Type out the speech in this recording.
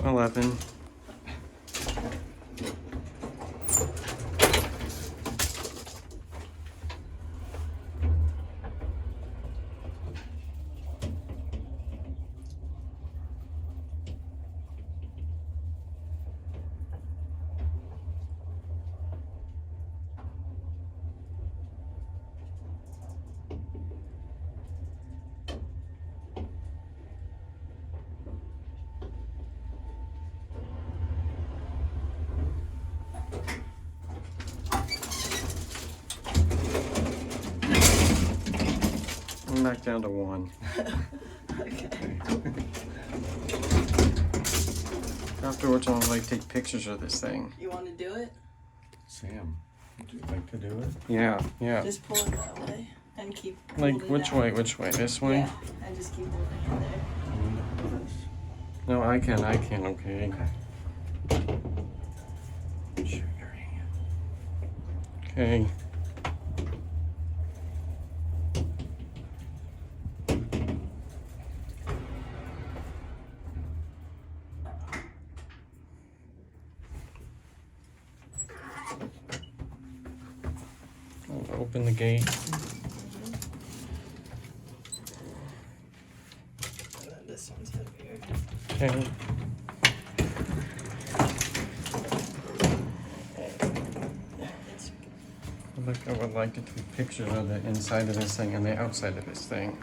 11. I'm back down to 1. Okay. Afterwards, I want to like take pictures of this thing. You want to do it? Sam, would you like to do it? Yeah, yeah. Just pull it that way and keep. Like holding which down. way? Which way? This way? Yeah, and just keep holding it there. No, I can. Okay. Shoot your hand. Okay. I'll open the gate. And then this one's heavier. Okay. I would like to take pictures of the inside of this thing and the outside of this thing.